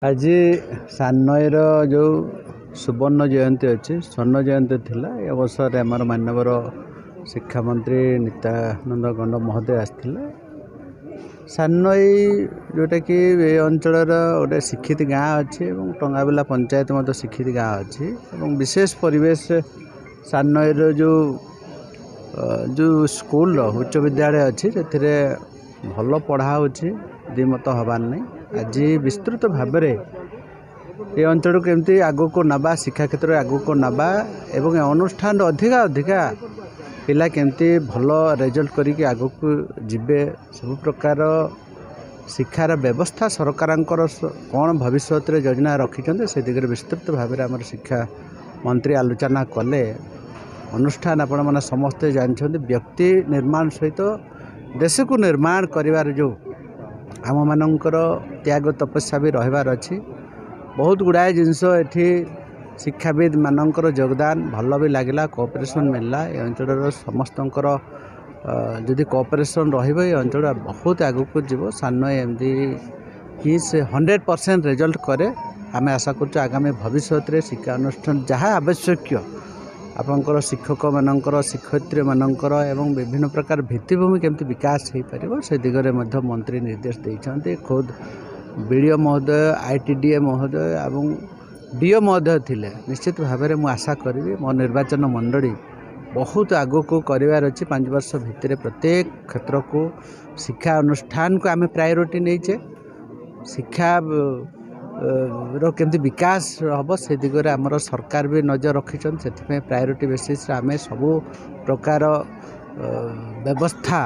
आज सानईर जो सुवर्ण जयंती अच्छी स्वर्ण जयंती थिला ए अवसर में आमर मानवर शिक्षा मंत्री नित्यानंद गंड महोदय आसते सानई जोटा कि ये अंचल गोटे शिक्षित गाँ अच्छी टंगाबिला पंचायत मत शिक्षित गाँ अच्छी विशेष परिवेश सानईर जो जो स्कूल उच्च विद्यालय अच्छी से भल पढ़ा दिमत हबार नहीं आज विस्तृत भाव ये अंचल को केमती आग को नवा शिक्षा क्षेत्र में आग को नवा एवं अनुष्ठान अधिका अधिका पिला केमती भल रिजल्ट करके आग को जीवे सब प्रकार शिक्षार व्यवस्था सरकार कौन भविष्य योजना रखिंट से दिगरे विस्तृत भाव में आम शिक्षा मंत्री आलोचना कले अनुष्ठान आपण मैंने समस्ते जानते व्यक्ति निर्माण सहित देश को निर्माण करिवार जो आम मानकर त्याग तपस्या भी रहिबार अच्छी बहुत गुड़ाए जिनस एठी शिक्षाविद मानकर योगदान भल भी लगिला कोऑपरेशन मिलला ये अंचल समस्तंकर जदि कोऑपरेशन रहिबो ये अंचल बहुत आगु को जीवो सानो एमदी ही से 100% रिजल्ट करे आमे आशा करछु आगामी भविष्य रे शिक्षा अनुष्ठान जहाँ आवश्यक आपंकर शिक्षक मानकर शिक्षयित्री मानकर एवं विभिन्न प्रकार भित्तिभूमि केमती विकास हो पार से दिगरे मध्य मंत्री निर्देश देते खुद बीडीओ महोदय आईटीडीए महोदय एवं डीओ महोदय थिले निश्चित भाव में मुझे आशा करी मो निर्वाचन मंडली बहुत आगो को करार अच्छी 5 वर्ष भितर प्रत्येक क्षेत्र को शिक्षा अनुष्ठान को आम प्रायोरिटी नहींचे शिक्षा रो केमती विकास हम से दिगरे आमर सरकार भी नजर रखिछन से प्रायोरिटी बेसिस आम सबू प्रकार व्यवस्था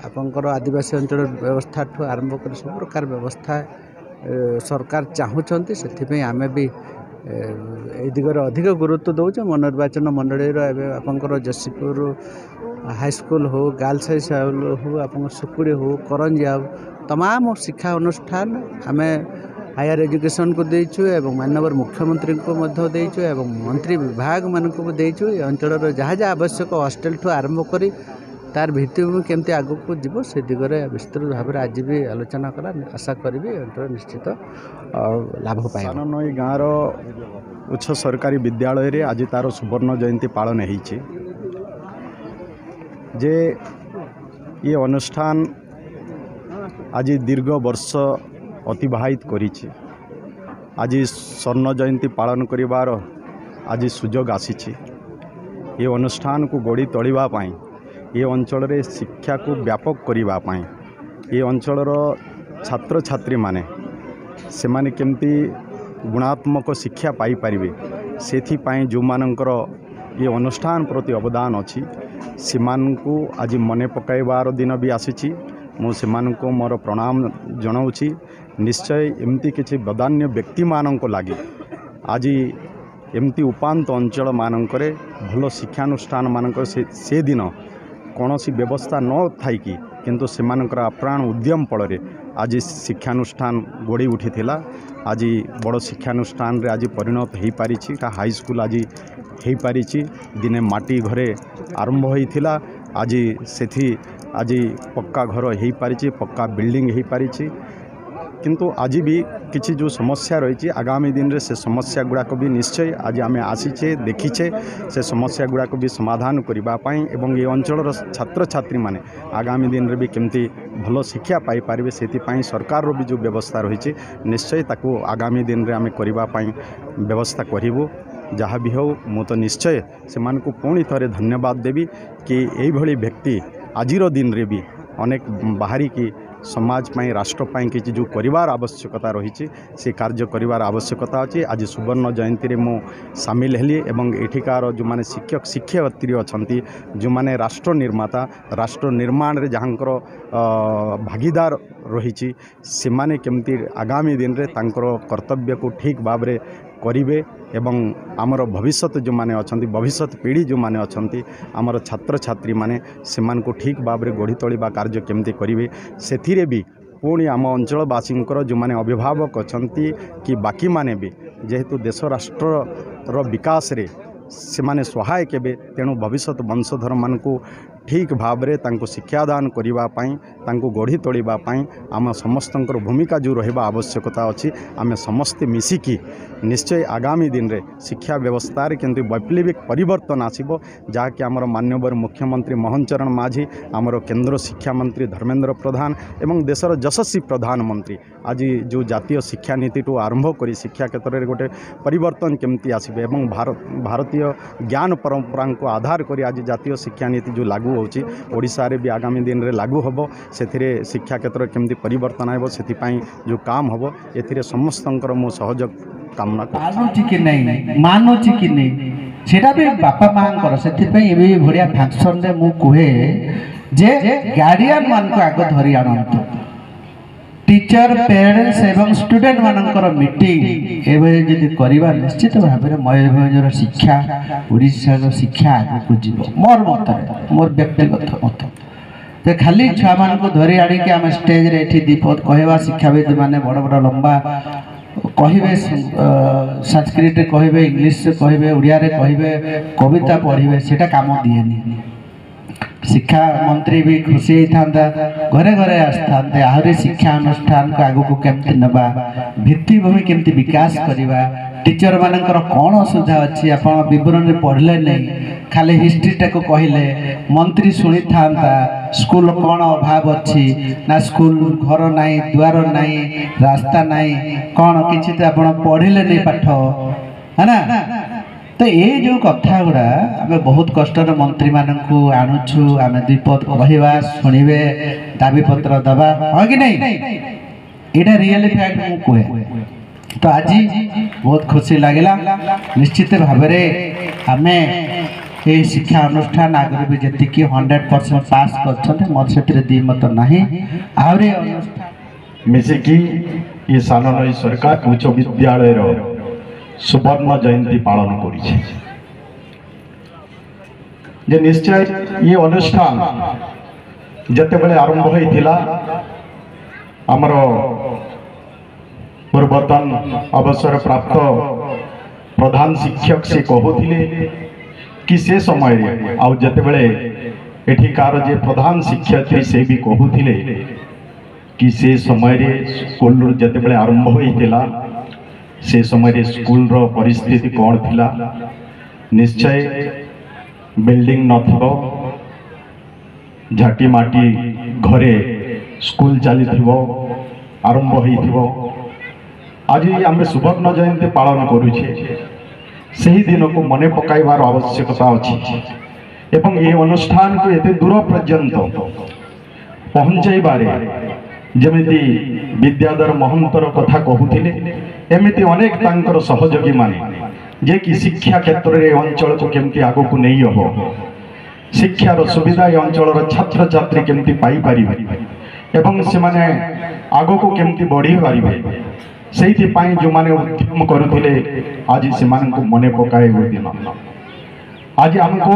आपंकर आदिवासी अंचल व्यवस्था ठू आरंभ कर सब प्रकार व्यवस्था सरकार चाहूँगी से आम भी ए दिगरे अधिक गुरुत्व दौचे मो निर्वाचन मंडली आपंकर जसीपुर हाईस्कूल हो गर्ल्स हाई स्कूल हो आप सुकुड़ी हो करंजिया हो तमाम शिक्षा अनुष्ठान आम हायर एजुकेशन को देचु एवं मानवर मुख्यमंत्री को देचु एवं मंत्री विभाग मान को देचु ये अंचल जहाँ जहाँ आवश्यक हॉस्टेल ठू आरंभ करी तार भित्तिभूमि केमती आगू को जीव से दिगरे विस्तृत भाव में आज भी आलोचना कला आशा करी अंचल निश्चित लाभ पाए। सानई गाँव उच्च सरकारी विद्यालय रे आज तार सुवर्ण जयंती पालन होइछि जे ये अनुष्ठान आज दीर्घ वर्ष अतिवाहित करिछि आज स्वर्ण जयंती पालन करिवार आज सुजोग आसीछि ये अनुष्ठान को गढ़ी तोड़िबा पाई ये अंचल रे शिक्षा को व्यापक करिबा पाई ये अंचलर छात्र छात्री माने से माने केमती गुणात्मक शिक्षा पाई परिबे सेथि पाई जो मानकर ये अनुष्ठान प्रति अवदान अछि सेमानकु आज मने पकाइबार दिन भी आसीछि मुझे मोर प्रणाम जनाऊँगी निश्चय एमती किसी बदान्य व्यक्ति मानक लगे आज एमती उपांत अंचल मानकरे भल शिक्षानुष्ठान मानक से दिन कौन सी व्यवस्था न थाई किंतु से आप्राण उद्यम फल आज शिक्षानुष्ठान गढ़ी उठी आज बड़ शिक्षानुष्ठान रे आज परिणत हो पारी हाईस्कूल आज हो पारी दिने माटी घरे आरंभ होता आज से आज पक्का घर हो पारी पक्का बिल्डिंग हो पारी किंतु आज भी किसी जो समस्या रही आगामी दिन रे से समस्या गुड़ाक भी निश्चय आज आम आसीचे देखीचे से समस्या गुड़ाक भी समाधान करने एवं ये अंचल छात्र छात्री माने आगामी दिन रे भी केमती भल शिक्षा पाई पारिबे सेति सरकार रो भी जो व्यवस्था रही निश्चय ताको आगामी दिन रे आम करने व्यवस्था करूँ जहाँ भी हो मु तो निश्चय से मानकु पुणी थरे धन्यवाद देवी कि यही व्यक्ति आजिर दिन रे भी अनेक बाहरी की समाज पाई राष्ट्र पाई किसी जो परिवार आवश्यकता रही से कार्य करिवार आवश्यकता अच्छी आज सुवर्ण जयंती रे मु सामिल हेली एवं एठिकार जो माने शिक्षक शिक्षयित्री अच्छी जो माने राष्ट्र निर्माता राष्ट्र निर्माण रे जहाँकर भागीदार रही से माने केमती आगामी दिन रे तांकर कर्तव्य को ठीक भाव रे करिवे एवं आमर भविष्य जो माने अछंती भविष्य पीढ़ी जो माने अछंती आमर छात्र छात्री माने सेमान को ठीक भाव में गढ़ी तोलिबा कार्य केमती करिवे सेथिरे भी पुणी आम अंचलवासी जो माने अभिभावक अछंती कि बाकी माने भी जेहेतु देश राष्ट्र विकास रे से माने सहायक हेबे तेणु भविष्य वंशधर मान को ठीक भाव में तांको शिक्षादान करिबा पई तांको गढ़ी तोड़िबा पई आम समस्तंकर भूमिका जो रहिबा आवश्यकता अछि आमे समस्ते मिसिकी निश्चय आगामी दिन रे शिक्षा व्यवस्था रे केंद्र वैप्लविक परिवर्तन आसीबो जाकि आमर माननीय मुख्यमंत्री मोहन चरण माझी आमर केंद्र शिक्षा मंत्री धर्मेंद्र प्रधान एवं देशर यशस्वी प्रधानमंत्री आज जो जातीय शिक्षा नीति टू आरंभ करी शिक्षा क्षेत्र में गोटे परिवर्तन केमती आसीबे एवं भारतीय ज्ञान परंपरा को आधार करी आज जातीय शिक्षा नीति जो लागू होची ओडिशा रे भी आगामी दिन रे लागू होबो सेथिरे शिक्षा क्षेत्र केमती परिवर्तन आइबो सेति पई जो काम होबो एथिरे समस्तंकर मो सहयोग कामना मानुची कि नहीं मानुची कि नहीं सेटा भी बापा मांकर सेति पई एबे भड़िया फंक्शन रे मु कहे जे गार्डियन मान को आगो धरि आनंत टीचर पेरेंट्स एवं स्टूडेंट मानकर मीटिंग एबे जदि करबा निश्चित भाव में मयूरभंजर शिक्षा ओडिशा शिक्षा आगो जीवो मोर मत मोर व्यक्तिगत मत तो खाली छुआ मान को धरी आनी कि आम स्टेज रे एठी दीपद कहवा शिक्षाविद माने बड़ बड़ लंबा कहिबे संस्कृत कहिबे इंग्लिश कहिबे उड़िया रे कहिबे कविता पढ़िबे सेटा काम दिएनी शिक्षा मंत्री भी खुशी होता घरे घरे आसते आहरी शिक्षा अनुष्ठान को आगू को केमती नबा भित्तिभूमि केमती विकास करवा टीचर मानकर कौन असुविधा अच्छी आप विवरण में पढ़ले नहीं खाली हिस्ट्रीटा को कहले मंत्री शुणी था स्कूल कौन अभाव अच्छी ना स्कूल घर नाई द्वार नाई रास्ता नाई कौन किसी तो आप पढ़ले नहीं पाठ है ना तो ये जो कथा गुड़ा आम बहुत कष्ट मंत्री मानू आणुछु आम द्विपद कहवा शुणे दाबी पत्र दबा हाँ कि नहीं यहाँ रियल फैक्ट मु कहे तो आज बहुत खुशी लगला निश्चित भाव आम ये शिक्षा अनुष्ठान आगे भी जी 100% पास कर मोर से द्विमत ना आहरी मिसिकी ये सान नई सरकार उच्च विद्यालय सुवर्ण जयंती पालन करिछे जे निश्चय ये अनुष्ठान जते बेले आरंभ होइथिला हमर पूर्वतन अवसर प्राप्त प्रधान शिक्षक से कहूथिले कि से समय रे आ जते बेले एठिकार जे प्रधान शिक्षयित्री से भी कहूथिले कि से समय रे स्कूल जते बेले आरंभ होइथिला से समय स्कूल रो परिस्थिति कौन थिला निश्चय बिल्डिंग नथिबो झाटी माटी घरे स्कूल चली थिबो आरंभ होइथिबो आज आम सुवर्ण जयंती पालन करुछे सही दिन को मने पकाइबार आवश्यकता अछि एवं ये अनुष्ठान को एते दूर पर्यंत पहुंचाइबारे जमिति विद्याधर महंतर कथा कहूथिले एमिति अनेक तांकर सहयोगी माने जे कि शिक्षा क्षेत्र रे अंचल को केमती आगो को नहीं हो शिक्षार सुविधा ए अंचल छात्र छात्री केमती पाई पारिबे एवं से माने आगो को केमती बढ़ी पारिबे सेठी पाई जो माने उद्यम करुथिले आज से मान को मने पकाए हो दिन आज हमको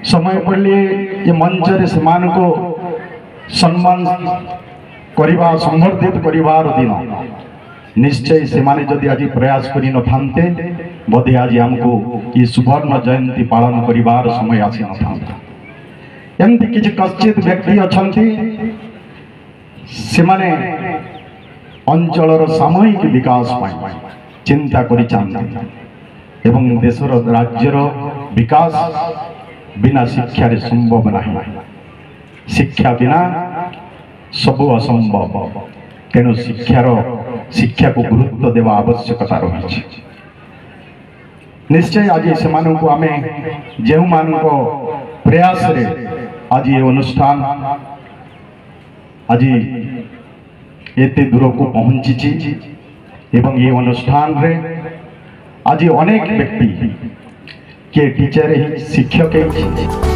समय पड़ले ये मंच रे से मान को सम्मान करिबा संवर्धित करिबार दिन निश्चय से माने जदि आज प्रयास करि न थांते बोधे आज हमको ये सुवर्ण जयंती पालन करिबार समय आसी न थांता एमती किछ कश्चित व्यक्ति अछंती से माने अंचलर सामूहिक विकास पाई चिंता करि चाहते एवं देशर राज्यर विकास बिना शिक्षा रे संभव नहीं शिक्षा बिना सब असंभव तेणु शिक्षा को गुरुत्व देवा आवश्यकता रही निश्चय आज से आम जो मान प्रयास रे आज ये अनुष्ठान आज एते दूर को पहुंची एवं ये अनुष्ठान रे आज अनेक व्यक्ति के टीचर शिक्षक